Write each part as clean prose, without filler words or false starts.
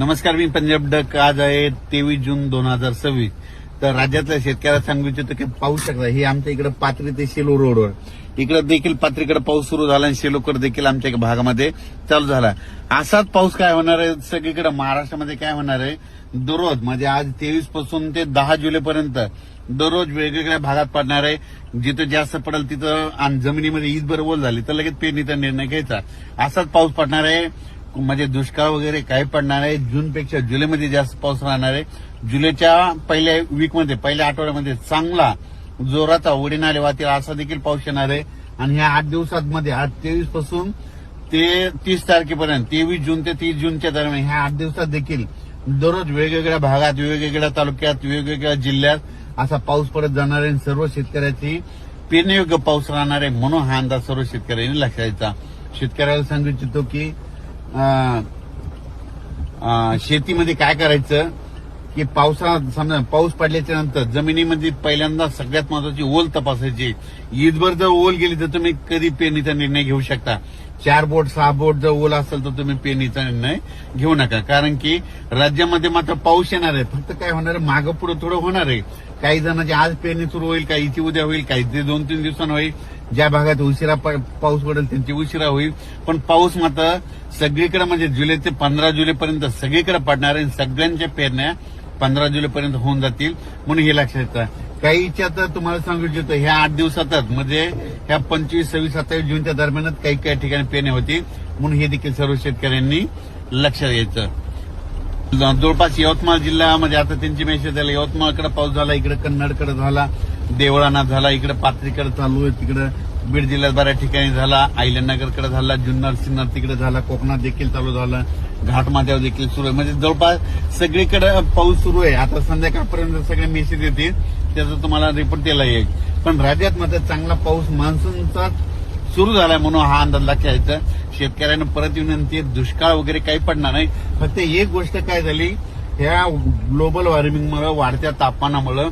नमस्कार, मी पंजाब डक. आज आहे 23 जून 2026. तर राज्यातल्या शेतकऱ्याला सांगू इच्छितो की पाहू शकता हे आमच्या इकडे पाथरी ते शेलू रोडवर इकडे देखील पाथरीकडे पाऊस सुरू झाला आणि शेलूकडे देखील आमच्या भागामध्ये चालू झाला. असाच पाऊस काय होणार आहे सगळीकडे महाराष्ट्रामध्ये काय होणार आहे दररोज म्हणजे आज 23 पासून ते 10 जुलैपर्यंत दररोज वेगवेगळ्या भागात पडणार आहे. जिथं जास्त पडेल तिथं आणि जमिनीमध्ये ईदभर ओल झाली तर लगेच पेरणीचा निर्णय घ्यायचा. असाच पाऊस पडणार आहे. म्हणजे दुष्काळ वगैरे काही पडणार आहे. जूनपेक्षा जुलैमध्ये जास्त पाऊस राहणार आहे. जुलैच्या पहिल्या वीकमध्ये पहिल्या आठवड्यामध्ये चांगला जोराचा उडी नाले वाहतील असा देखील पाऊस येणार आहे. आणि ह्या 8 दिवसांमध्ये आज 23 पासून ते 30 तारखेपर्यंत 23 जून ते 30 जूनच्या दरम्यान ह्या 8 दिवसात देखील दररोज वेगवेगळ्या भागात वेगवेगळ्या तालुक्यात वेगवेगळ्या जिल्ह्यात असा पाऊस पडत जाणार आहे. सर्व शेतकऱ्याची पेरणीयोग्य पाऊस राहणार आहे म्हणून हा अंदाज सर्व शेतकऱ्यांनी लक्षात घ्यायचा. शेतकऱ्याला सांगू इच्छितो की शेतीमध्ये काय करायचं की समजा पाऊस पडल्याच्या नंतर जमिनीमध्ये पहिल्यांदा सगळ्यात महत्वाची ओल तपासायची. ईदभर जर ओल गेली तर तुम्ही कधी पेरणीचा निर्णय घेऊ शकता. 4 बोट 6 बोट जर ओल असेल तर तुम्ही पेरणीचा निर्णय घेऊ नका. कारण की राज्यामध्ये मात्र पाऊस येणार आहे. फक्त काय होणार आहे मागं पुढे थोडं होणार आहे. काही जणांची आज पेरणी सुरू होईल, काहीची उद्या होईल, काहीची 2-3 दिवसांनी होईल. ज्या भागात उशिरा पाऊस पडेल त्यांची उशिरा होईल. पण पाऊस मात्र सगळीकडे म्हणजे जुलै ते 15 जुलैपर्यंत सगळीकडे पडणार आहे. सगळ्यांच्या पेरण्या 15 जुलैपर्यंत होऊन जातील म्हणून हे लक्षात घ्या. काहीच्या तर तुम्हाला सांगू इच्छितो ह्या 8 दिवसातच म्हणजे ह्या 25, 26, 27 जूनच्या दरम्यानच काही ठिकाणी पेरण्या होतील म्हणून हे देखील सर्व शेतकऱ्यांनी लक्षात घ्यायचं. जवळपास यवतमाळ जिल्ह्यामध्ये आता त्यांची मेसेज झाली. यवतमाळकडे पाऊस झाला, इकडे कन्नडकडे झाला, देवळाना झाला, इकडे पाथरीकडे चालू आहे, तिकडे बीड जिल्ह्यात बऱ्याच ठिकाणी झाला, अहिल्यानगरकडे झाला, जुन्नर सिन्नर तिकडे झाला, कोकणात देखील चालू झालं, घाटमाथ्यावर देखील सुरू आहे. म्हणजे जवळपास सगळीकडे पाऊस सुरू आहे. आता संध्याकाळपर्यंत सगळे मेसेज येतील त्याचा तुम्हाला रिपोर्ट दिला येईल. पण राज्यात मात्र चांगला पाऊस मान्सूनचा सुरू झालाय म्हणून हा अंदाज लक्षात घ्यायचा. शेतकऱ्यांना परत विनंती आहे दुष्काळ वगैरे काही पडणार नाही. फक्त एक गोष्ट काय झाली ह्या ग्लोबल वॉर्मिंगमुळे वाढत्या तापमानामुळे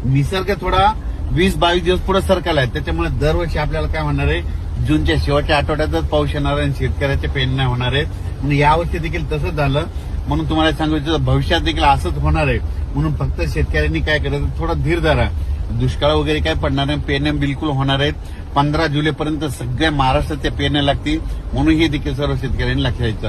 निसर्ग थोडा 20-22 दिवस पुढे सरकला आहे. त्याच्यामुळे दरवर्षी आपल्याला काय होणार आहे जूनच्या शेवटच्या आठवड्यातच पाऊस येणार आहे आणि शेतकऱ्याच्या पेरण्या होणार आहेत. म्हणून यावर्षी देखील तसंच झालं म्हणून तुम्हाला सांगायचं भविष्यात देखील असंच होणार आहे. म्हणून फक्त शेतकऱ्यांनी काय करायचं थोडा धीर धरा. दुष्काळ वगैरे काय पडणार नाही. पेरण्या बिलकुल होणार आहेत. 15 जुलैपर्यंत सगळ्या महाराष्ट्राच्या पेरण्या लागतील म्हणून हे देखील सर्व शेतकऱ्यांनी लक्षात घ्यायचं.